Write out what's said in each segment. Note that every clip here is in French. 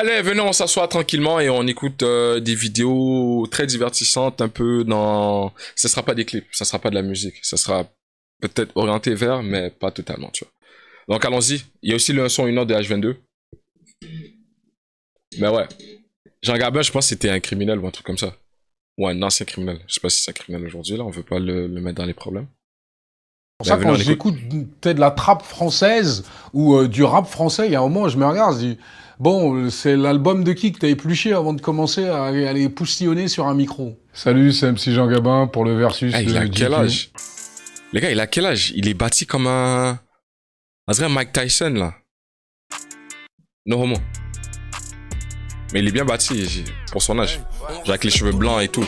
Allez, venez, on s'assoit tranquillement et on écoute des vidéos très divertissantes, un peu dans... Ça sera pas des clips, ça sera pas de la musique, ça sera peut-être orienté vers, mais pas totalement, tu vois. Donc allons-y. Il y a aussi le son 1 heure de H22. Mais ouais. Jean Gabin, je pense que c'était un criminel ou un truc comme ça. Ou un ancien criminel. Je sais pas si c'est un criminel aujourd'hui, là, on veut pas le mettre dans les problèmes. Pour ça, Venez, quand on écoute. j'écoute peut-être de la trappe française ou du rap français, il y a un moment, je me regarde, je dis, bon, c'est l'album de qui que t'as épluché avant de commencer à aller poustillonner sur un micro. Salut, c'est MC Jean Gabin pour le versus Ah, il de a quel GQ. âge? Les gars, il a quel âge? Il est bâti comme un... On dirait Mike Tyson, là. No homo. Mais il est bien bâti pour son âge. Genre avec les cheveux blancs et tout.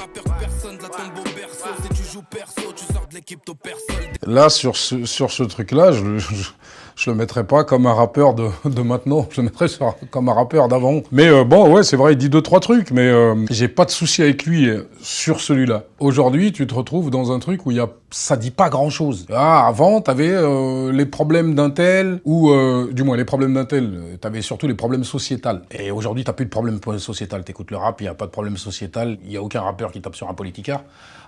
Là, sur ce truc-là, je le mettrais pas comme un rappeur de maintenant, je le mettrais comme un rappeur d'avant. Mais bon, ouais, c'est vrai, il dit 2-3 trucs, mais j'ai pas de souci avec lui sur celui-là. Aujourd'hui, tu te retrouves dans un truc où ça dit pas grand-chose. Ah, avant, t'avais les problèmes d'un tel, ou du moins les problèmes d'un tel, t'avais surtout les problèmes sociétals. Et aujourd'hui, t'as plus de problème sociétal. T'écoutes le rap, il y a pas de problème sociétal, il y a aucun rappeur qui tape sur un politicard.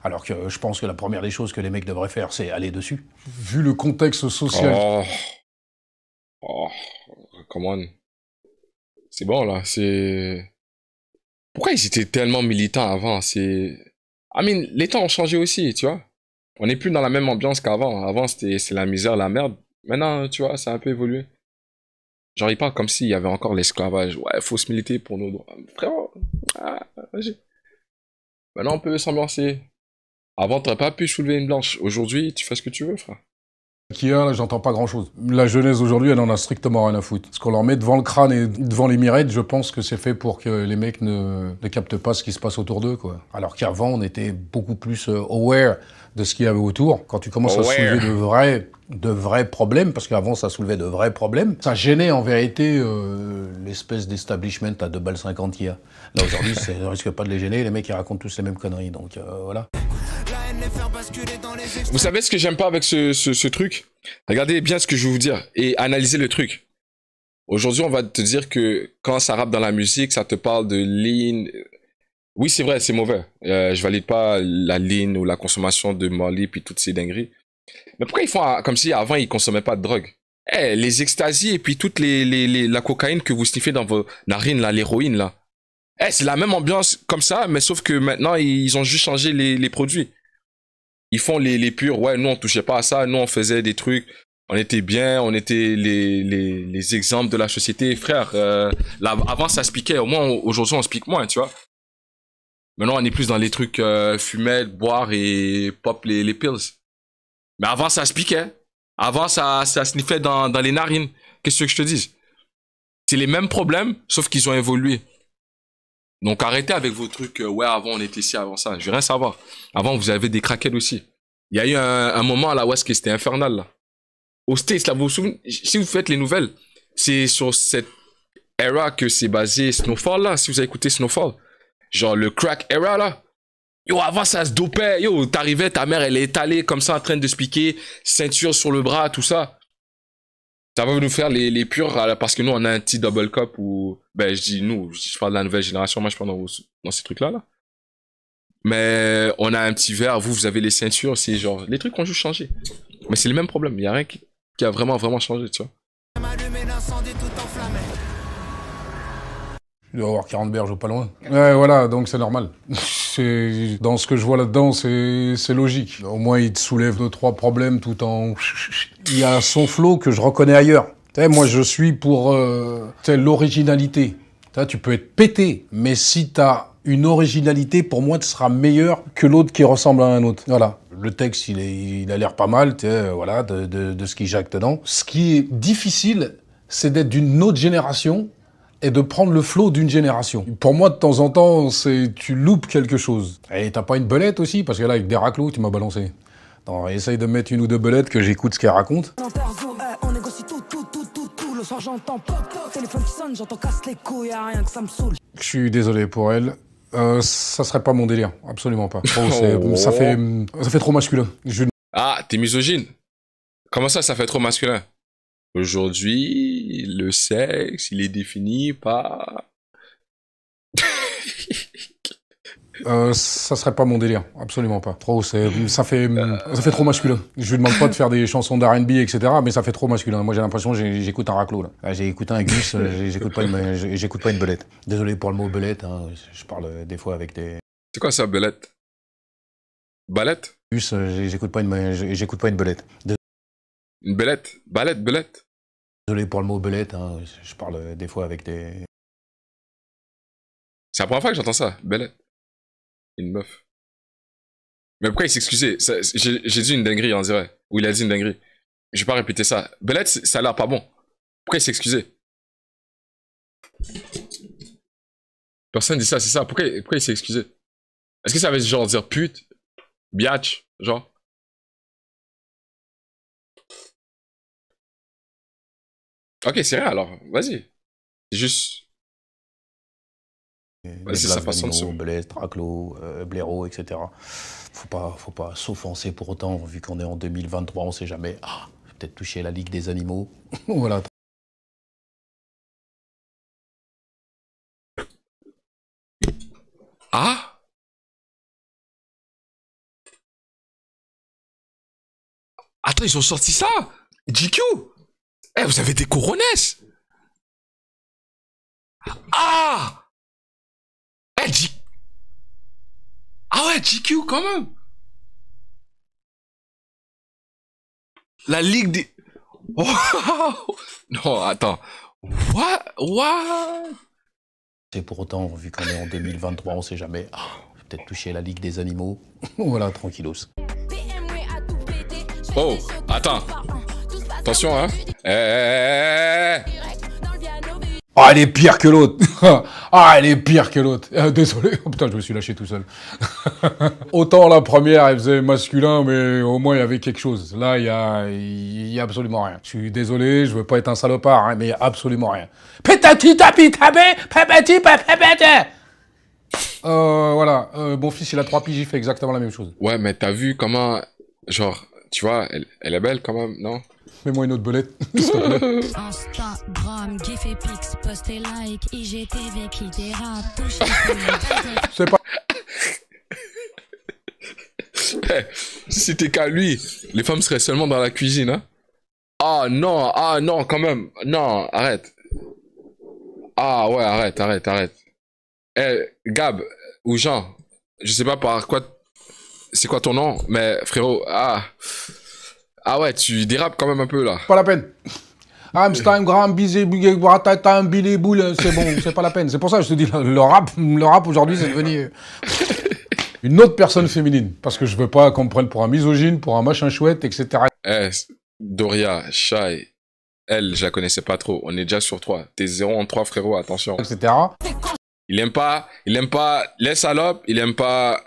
Alors que je pense que la première des choses que les mecs devraient faire, c'est aller dessus. Vu le contexte social. Oh, come on. C'est bon, là, c'est... Pourquoi ils étaient tellement militants avant? C'est... I mean, les temps ont changé aussi, tu vois. On n'est plus dans la même ambiance qu'avant. Avant, c'est la misère, la merde. Maintenant, tu vois, ça a un peu évolué. Genre, ils parlent comme s'il y avait encore l'esclavage. Ouais, faut se militer pour nos droits. Frérot, vas-y. Maintenant, on peut s'ambiancer. Avant, t'aurais pas pu soulever une blanche. Aujourd'hui, tu fais ce que tu veux, frère. Qu'il y a, là, j'entends pas grand-chose. La jeunesse aujourd'hui, elle en a strictement rien à foutre. Ce qu'on leur met devant le crâne et devant les mirettes, je pense que c'est fait pour que les mecs ne captent pas ce qui se passe autour d'eux, quoi. Alors qu'avant, on était beaucoup plus aware de ce qu'il y avait autour. Quand tu commences à soulever de vrais problèmes, parce qu'avant, ça soulevait de vrais problèmes, ça gênait en vérité l'espèce d'establishment à 2,50 balles qu'il y a. Là, aujourd'hui, ça ne risque pas de les gêner. Les mecs, ils racontent tous les mêmes conneries, donc voilà. Vous savez ce que j'aime pas avec ce truc? Regardez bien ce que je vais vous dire et analysez le truc. Aujourd'hui, on va te dire que quand ça rappe dans la musique, ça te parle de lean. Oui, c'est vrai, c'est mauvais. Je valide pas la lean ou la consommation de Molly puis toutes ces dingueries. Mais pourquoi ils font comme si avant ils consommaient pas de drogue? Eh, les extasies et puis toute la cocaïne que vous sniffez dans vos narines, là, l'héroïne, là. Eh, c'est la même ambiance comme ça, mais sauf que maintenant, ils ont juste changé les produits. Ils font les purs, ouais, nous on touchait pas à ça, nous on faisait des trucs, on était bien, on était les exemples de la société, frère. Là, avant ça se piquait, au moins aujourd'hui on se pique moins, tu vois. Maintenant on est plus dans les trucs fumettes, boire et pop les pills. Mais avant ça se piquait, avant ça sniffait dans les narines. Qu'est-ce que je te dis? C'est les mêmes problèmes, sauf qu'ils ont évolué. Donc arrêtez avec vos trucs, ouais, avant on était ici, avant ça. Je veux rien savoir. Avant, vous avez des craquettes aussi. Il y a eu un moment à la West qui c'était infernal, là. Au States, là, vous vous souvenez, si vous faites les nouvelles, c'est sur cette era que c'est basé Snowfall, là, si vous avez écouté Snowfall. Genre le crack era, là. Yo, avant ça se dopait. Yo, t'arrivais, ta mère, elle est étalée comme ça en train de se piquer, ceinture sur le bras, tout ça. Ça va nous faire les purs, parce que nous, on a un petit double cup où, ben, je dis nous, je parle de la nouvelle génération, moi, je parle dans ces trucs-là, là. Mais on a un petit verre, vous avez les ceintures, c'est genre, les trucs ont juste changé. Mais c'est le même problème, il y a rien qui a vraiment changé, tu vois. Il doit y avoir 40 berges ou pas loin. Ouais, voilà, donc c'est normal. Dans ce que je vois là-dedans, c'est logique. Au moins, il te soulève 2-3 problèmes tout en... Il y a son flow que je reconnais ailleurs. Moi, je suis pour l'originalité. Tu peux être pété, mais si t'as une originalité, pour moi, tu seras meilleur que l'autre qui ressemble à un autre. Voilà. Le texte, il a l'air pas mal, voilà, de ce qui jacque dedans. Ce qui est difficile, c'est d'être d'une autre génération et de prendre le flow d'une génération. Pour moi, de temps en temps, tu loupes quelque chose. Et t'as pas une belette aussi? Parce que là, avec des raclos, tu m'as balancé. Attends, essaye de mettre une ou deux belettes que j'écoute ce qu'elle raconte. On négocie tout. Le soir, j'entends pop, téléphone qui sonne, j'entends casse les couilles, y'a rien que ça me saoule. Je suis désolé pour elle. Ça serait pas mon délire, absolument pas. Oh, ça fait trop masculin. Ah, t'es misogyne? Comment ça fait trop masculin? Aujourd'hui, le sexe, il est défini par Ça serait pas mon délire, absolument pas. Trop, ça fait trop masculin. Je lui demande pas de faire des chansons d'R&B, etc., mais ça fait trop masculin. Moi, j'ai l'impression que j'écoute un raclo, là. J'ai écouté un Gus, j'écoute pas une belette. Désolé pour le mot belette, hein, je parle des fois avec des... C'est quoi ça, belette? Balette? Gus, j'écoute pas une belette. Une belette? Belette? Désolé pour le mot belette, hein, je parle des fois avec des... C'est la première fois que j'entends ça, belette. Une meuf. Mais pourquoi il s'excusait? J'ai dit une dinguerie, on dirait. Ou il a dit une dinguerie. Je vais pas répéter ça. Belette, ça a l'air pas bon. Pourquoi il s'excusait? Personne dit ça, c'est ça. Pourquoi il s'est excusé? Est-ce que ça veut genre dire pute? Biatch? Genre? Ok, c'est rien alors. Vas-y. C'est juste... Vas-y, sa façon de se... Belette, Traclo, blaireau, etc. Faut pas s'offenser pour autant, vu qu'on est en 2023, on sait jamais. Ah, peut-être toucher la Ligue des animaux. Voilà. Ah? Attends, ils ont sorti ça? GQ? Eh, vous avez des couronnesses? Ah! Eh, ah ouais, GQ quand même! La Ligue des... Oh, non, attends. What? C'est pour autant, vu qu'on est en 2023, on sait jamais. Ah, peut-être toucher la Ligue des animaux. Voilà, tranquillos. Oh, attends. Attention, hein. Ah, elle est pire que l'autre. Ah, elle est pire que l'autre. Désolé. Oh, putain, je me suis lâché tout seul. Autant la première, elle faisait masculin, mais au moins, il y avait quelque chose. Là, il y a absolument rien. Je suis désolé, je veux pas être un salopard, hein, mais il y a absolument rien. Voilà. Mon fils, il a 3 piges, il fait exactement la même chose. Ouais, mais t'as vu comment... Genre, tu vois, elle est belle quand même, non? Mets-moi une autre belette, s'il te plaît. Instagram, gif et pix, post et like, IGTV qui dérape, touche C'est pas... Hey, si c'était qu'à lui, les femmes seraient seulement dans la cuisine, hein? Ah non, quand même. Non, arrête. Ah ouais, arrête. Eh, Gab, ou Jean, je sais pas par quoi... C'est quoi ton nom? Mais frérot, Ah ouais, tu dérapes quand même un peu, là. Pas la peine. Instagram, bisé, bilé, boule, c'est bon, c'est pas la peine. C'est pour ça que je te dis, le rap aujourd'hui, c'est devenu une autre personne féminine. Parce que je veux pas qu'on me prenne pour un misogyne, pour un machin chouette, etc. Eh, Doria, Shai, elle, je la connaissais pas trop. On est déjà sur 3. T'es 0 en 3, frérot, attention. Etc. Il aime pas les salopes, il aime pas,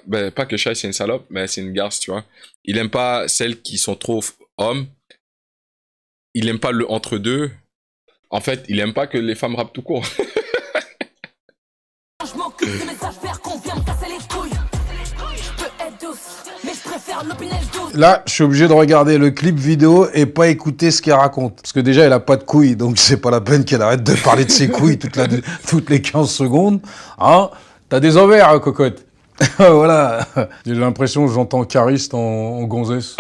ben, pas que Shai c'est une salope, mais c'est une garce, tu vois. Il aime pas celles qui sont trop hommes. Il aime pas le entre-deux. En fait, il aime pas que les femmes rappent tout court. Je m'occupe des messages verts qu'on vient me casser les couilles. Je peux être douce, mais je préfère l'opinel douce. Là, je suis obligé de regarder le clip vidéo et pas écouter ce qu'elle raconte. Parce que déjà, elle a pas de couilles, donc c'est pas la peine qu'elle arrête de parler de ses couilles toutes les 15 secondes. Hein? T'as des ovaires, hein, cocotte. Voilà. J'ai l'impression que j'entends Cariste en gonzesse.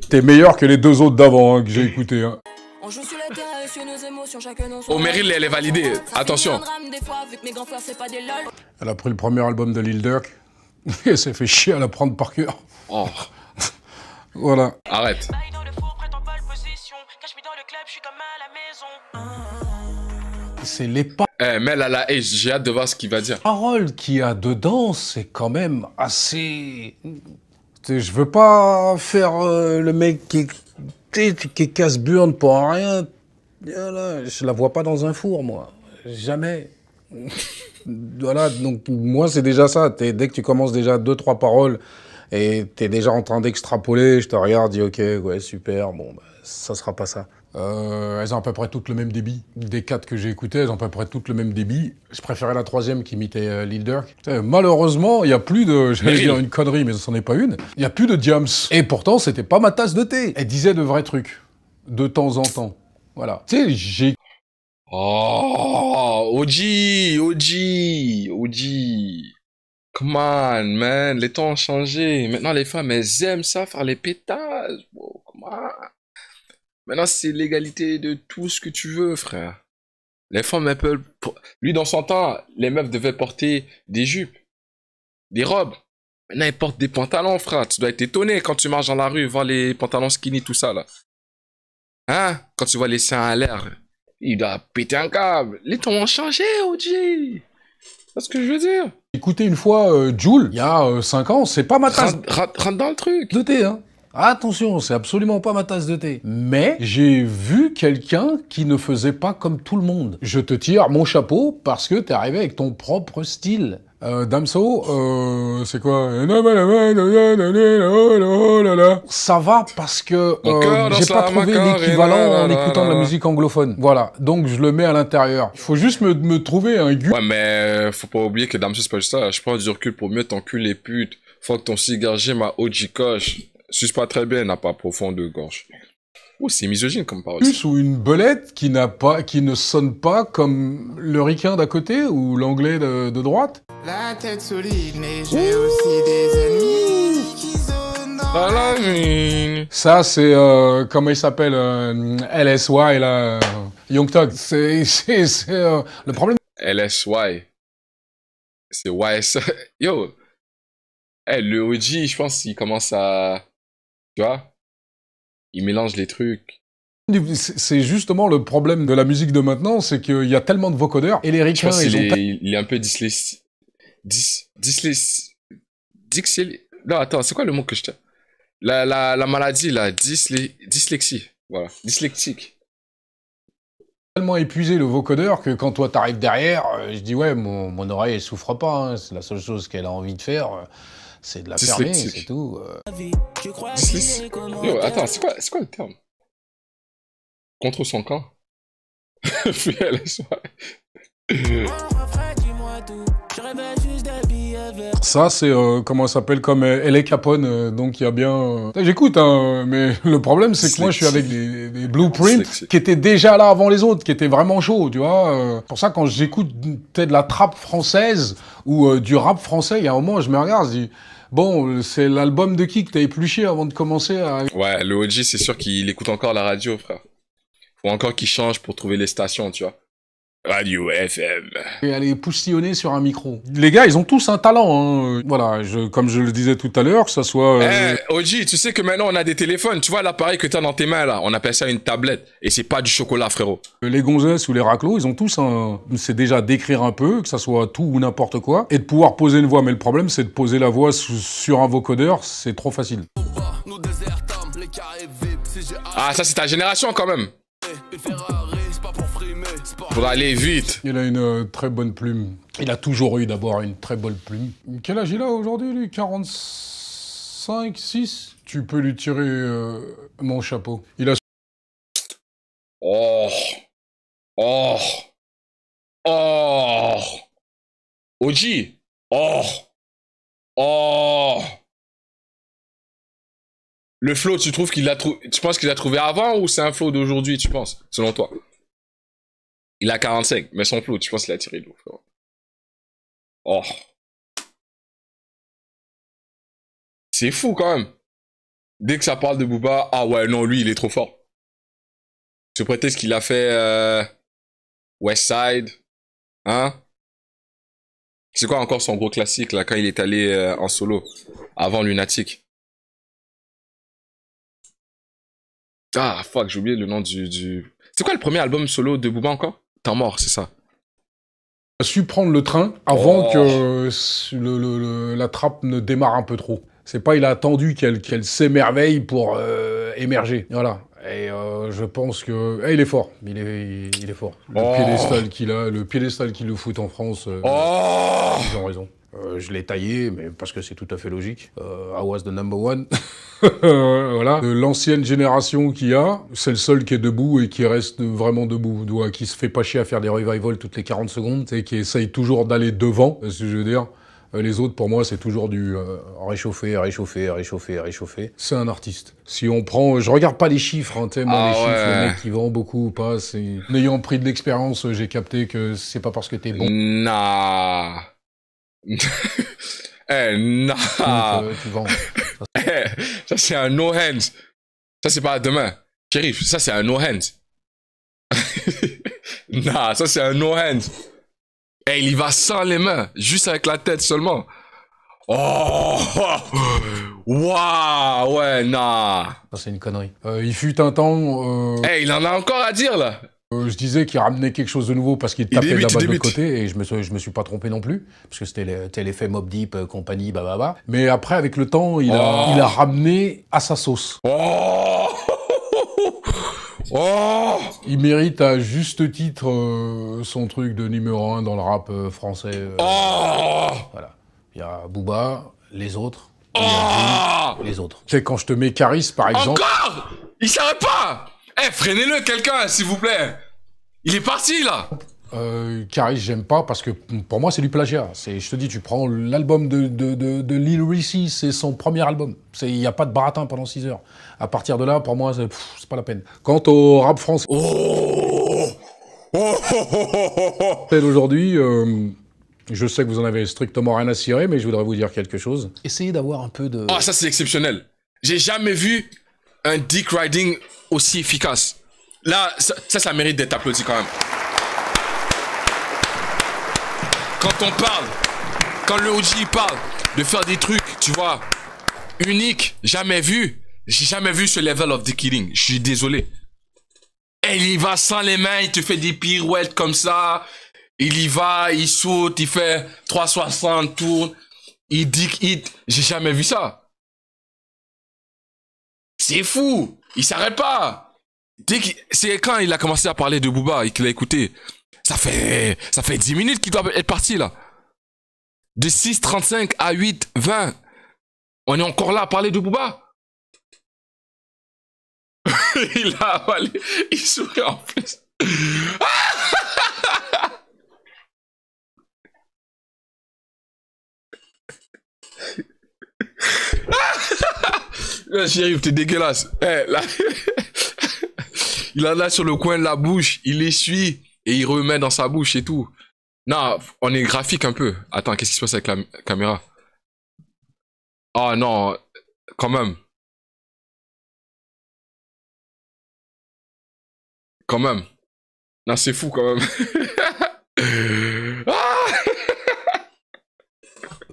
T'es meilleur que les 2 autres d'avant, hein, que j'ai écouté. Hein. On joue sur la terre sur nos émotions, chacun dans son... Oh, Meryl, elle est validée. Attention. Elle a pris le premier album de Lil Durk. Et elle s'est fait chier à l'apprendre par cœur. Oh. Voilà. Arrête. C'est les Eh, mais là, hey, j'ai hâte de voir ce qu'il va dire. paroles qu'il y a dedans, c'est quand même assez... Je veux pas faire le mec qui casse burne pour rien. Voilà, je la vois pas dans un four, moi. Jamais. Voilà, donc moi, c'est déjà ça. Dès que tu commences déjà 2-3 paroles et t'es déjà en train d'extrapoler, je te regarde, dis ok, ouais, super, bon, bah, ça sera pas ça. Elles ont à peu près toutes le même débit. Des 4 que j'ai écoutées, elles ont à peu près toutes le même débit. Je préférais la 3e qui imitait Lil Durk. Malheureusement, il n'y a plus de... J'allais dire une connerie, mais ce n'en est pas une. Il n'y a plus de Diams. Et pourtant, c'était pas ma tasse de thé. Elle disait de vrais trucs. De temps en temps. Voilà. Tu sais, j'ai... Oh, OG. Come on, man. Les temps ont changé. Maintenant, les femmes, elles aiment ça, faire les pétages. Bro, come on. Maintenant, c'est l'égalité de tout ce que tu veux, frère. Les femmes, elles peuvent... Lui, dans son temps, les meufs devaient porter des jupes, des robes. Maintenant, elles portent des pantalons, frère. Tu dois être étonné quand tu marches dans la rue, voir les pantalons skinny, tout ça, là. Hein? Quand tu vois les seins à l'air, il doit péter un câble. Les temps ont changé, OG. C'est ce que je veux dire. Écoutez une fois Jul, il y a 5 ans, c'est pas ma tasse Rentre dans le truc. de thé, hein. Attention, c'est absolument pas ma tasse de thé. Mais j'ai vu quelqu'un qui ne faisait pas comme tout le monde. Je te tire mon chapeau parce que t'es arrivé avec ton propre style. Damso, c'est quoi? Ça va parce que j'ai pas trouvé l'équivalent en écoutant de la musique anglophone. Voilà, donc je le mets à l'intérieur. Il faut juste me trouver un gu... Ouais, mais faut pas oublier que Damso, c'est pas juste ça. Je prends du recul pour mieux t'enculer les putes. Faut que ton cigare ma OG coche. Suce pas très bien, n'a pas profond de gorge. Oh, c'est misogyne comme parole. Plus ou une belette qui ne sonne pas comme le ricain d'à côté ou l'anglais de droite. La tête solide, mais j'ai aussi des ennemis qui zonent dans la mine. Ça, c'est, comment il s'appelle, LSY, là, Young Thug. C'est le problème. LSY. C'est YS. Yo. Le OG, je pense qu'il commence à... Tu vois? Il mélange les trucs. C'est justement le problème de la musique de maintenant, c'est qu'il y a tellement de vocodeurs, et les ricains, il est un peu non, attends, c'est quoi le mot que je t'ai... La maladie, là, dyslexie. Voilà, dyslexique. Tellement épuisé le vocodeur que quand toi t'arrives derrière, je dis ouais, mon oreille elle souffre pas, hein. C'est la seule chose qu'elle a envie de faire, c'est de la fermer, c'est tout. Yo, attends, c'est quoi le terme? Contre son camp? Ça, c'est, comment ça s'appelle, comme L.A. Capone, donc il y a bien... J'écoute, hein, mais le problème, c'est que moi, je suis avec des blueprints qui étaient déjà là avant les autres, qui étaient vraiment chauds, tu vois. Pour ça, quand j'écoute peut-être de la trap française ou du rap français, il y a un moment, je me regarde, je dis... Bon, c'est l'album de qui que t'as épluché avant de commencer à... Ouais, le OG, c'est sûr qu'il écoute encore la radio, frère. Faut encore qu'il change pour trouver les stations, tu vois. Radio FM. Et aller poustillonner sur un micro. Les gars, ils ont tous un talent, hein. Voilà, comme je le disais tout à l'heure, que ça soit... OG, tu sais que maintenant on a des téléphones. Tu vois l'appareil que t'as dans tes mains là, on appelle ça une tablette. Et c'est pas du chocolat, frérot. Les gonzesses ou les raclos, ils ont tous un... C'est déjà d'écrire un peu, que ça soit tout ou n'importe quoi, et de pouvoir poser une voix. Mais le problème, c'est de poser la voix sur un vocodeur, c'est trop facile. Ah, ça c'est ta génération quand même. Pour aller vite. Il a une très bonne plume. Il a toujours eu d'abord une très bonne plume. Quel âge il a aujourd'hui, lui? 45, 6? Tu peux lui tirer mon chapeau. Il a... Oh. Oh. Oh. OG. Oh. Oh. Le flow, tu trouves qu'il l'a trouvé... Tu penses qu'il l'a trouvé avant ou c'est un flow d'aujourd'hui, tu penses, selon toi? Il a 45, mais son flow, tu penses qu'il a tiré d'où, frère? Oh. C'est fou, quand même. Dès que ça parle de Booba, ah ouais, non, lui, il est trop fort. Ce prétexte qu'il a fait Westside, hein? C'est quoi encore son gros classique, là, quand il est allé en solo, avant Lunatic? Ah, fuck, j'ai oublié le nom du... C'est quoi le premier album solo de Booba encore? Temps mort, c'est ça. A su prendre le train avant que la trappe ne démarre un peu trop. C'est pas il a attendu qu'elle s'émerveille pour émerger. Voilà. Et je pense que... il est fort. Il est fort. Le piédestal qu'il a, le piédestal qu'il nous fout en France, ils ont raison. Je l'ai taillé, mais parce que c'est tout à fait logique. I was the number one. Voilà. De l'ancienne génération qu'il y a, c'est le seul qui est debout et qui reste vraiment debout. Qui se fait pas chier à faire des revivals toutes les 40 secondes, qui essaye toujours d'aller devant, c'est ce que je veux dire. Les autres, pour moi, c'est toujours du réchauffer, réchauffer, réchauffer, réchauffer. C'est un artiste. Si on prend... Je regarde pas les chiffres, hein, moi, les chiffres, le mec qui vend beaucoup ou pas, c'est... En ayant pris de l'expérience, j'ai capté que c'est pas parce que t'es bon. Nah. Nah. Tu vends. Ça, c'est un no hands. Ça, c'est pas demain. Shérif, ça, c'est un no hands. Nah, ça, c'est un no hands. Il y va sans les mains, juste avec la tête seulement. Oh, waouh, ouais, nah. Ça, c'est une connerie. Il fut un temps... il en a encore à dire, là. Je disais qu'il ramenait quelque chose de nouveau parce qu'il tapait là-bas de l'autre côté, et je me suis pas trompé non plus, parce que c'était l'effet Mobb Deep, compagnie, bababa. Mais après, avec le temps, il a ramené à sa sauce. Il mérite à juste titre son truc de numéro 1 dans le rap français. Voilà. Il y a Booba, les autres, les autres. C'est quand je te mets Caris, par exemple... Encore! Il s'arrête pas! Freinez-le, quelqu'un, s'il vous plaît! Il est parti, là! Caris, j'aime pas, parce que pour moi, c'est du plagiat. Je te dis, tu prends l'album de Lil Reese, c'est son premier album. Il n'y a pas de baratin pendant 6 heures. À partir de là, pour moi, c'est pas la peine. Quant au rap français... Aujourd'hui, je sais que vous en avez strictement rien à cirer, mais je voudrais vous dire quelque chose. Essayez d'avoir un peu de... Ça, c'est exceptionnel. J'ai jamais vu un dick riding aussi efficace. Là, ça mérite d'être applaudi quand même. Quand on parle, quand le OG parle de faire des trucs, tu vois, uniques, jamais vu. J'ai jamais vu ce level of dick eating. Je suis désolé. Il y va sans les mains, il te fait des pirouettes comme ça. Il y va, il saute, il fait 360, tourne. Il dick eat. J'ai jamais vu ça. C'est fou. Il s'arrête pas. C'est quand il a commencé à parler de Booba et qu'il a écouté. Ça fait 10 minutes qu'il doit être parti, là. De 6:35 à 8:20. On est encore là à parler de Booba. Il a avalé. Il sourit en plus. Chérie, t'es dégueulasse. Là. Il en a sur le coin de la bouche, il essuie et il remet dans sa bouche et tout. Non, on est graphique un peu. Attends, qu'est-ce qui se passe avec la caméra? Oh non, quand même. Quand même. Non, c'est fou quand même.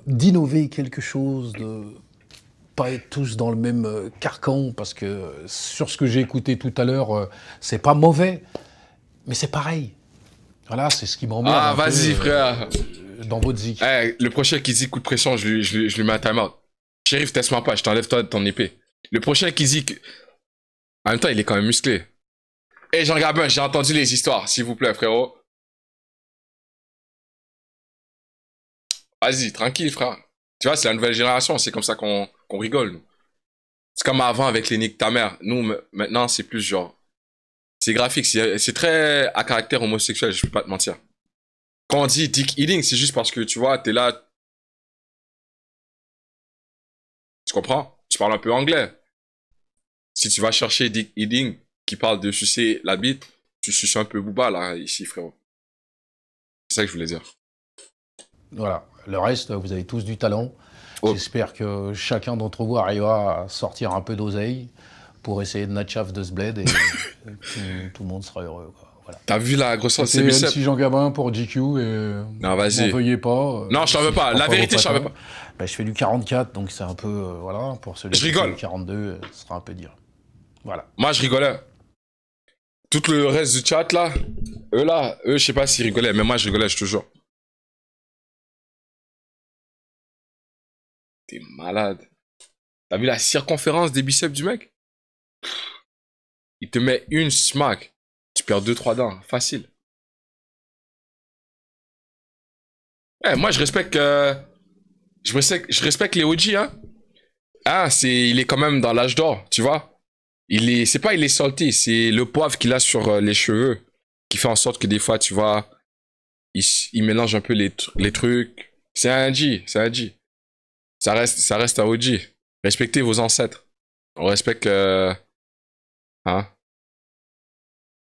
D'innover quelque chose, de pas être tous dans le même carcan, parce que sur ce que j'ai écouté tout à l'heure, c'est pas mauvais, mais c'est pareil. Voilà, c'est ce qui m'emmerde. Ah, vas-y, frère. Dans votre zik. Le prochain qui dit coup de pression, je lui mets un time-out. Shérif, teste-moi pas, je t'enlève toi de ton épée. Le prochain qui dit... En même temps, il est quand même musclé. Jean Gabin, j'ai entendu les histoires, s'il vous plaît, frérot. Vas-y, tranquille, frère. Tu vois, c'est la nouvelle génération, c'est comme ça qu'on rigole, nous. C'est comme avant avec les Nick ta mère. Nous, maintenant, c'est plus genre... C'est graphique, c'est très à caractère homosexuel, je peux pas te mentir. Quand on dit dick eating, c'est juste parce que, tu vois, t'es là... Tu comprends? Tu parles un peu anglais. Si tu vas chercher dick eating, qui parle de sucer la bite, tu suces un peu Booba, là, ici, frérot. C'est ça que je voulais dire. Voilà. Le reste, vous avez tous du talent. J'espère que chacun d'entre vous arrivera à sortir un peu d'oseille pour essayer de natchaf de ce bled et tout le monde sera heureux, quoi. Voilà. T'as vu la grossesse de MC Jean Gabin pour GQ et... Non, vas-y. M'en veuillez pas. Non, je t'en veux pas. La vérité, je t'en veux pas. Bah, je fais du 44, donc c'est un peu... voilà, pour celui qui fait du 42, ce sera un peu dur. Voilà. Moi, je rigolais. Tout le reste du chat, là, eux, je sais pas s'ils rigolaient, mais moi, je rigolais, je te jure. T'es malade. T'as vu la circonférence des biceps du mec? il te met une smack. Tu perds 2-3 dents. Facile. Eh, moi, je respecte les OG, hein. Ah, il est quand même dans l'âge d'or, tu vois. C'est pas il est salty, c'est le poivre qu'il a sur les cheveux qui fait en sorte que des fois, tu vois, il mélange un peu les trucs. C'est un G, c'est un G. Ça reste un OG. Respectez vos ancêtres. On respecte, hein.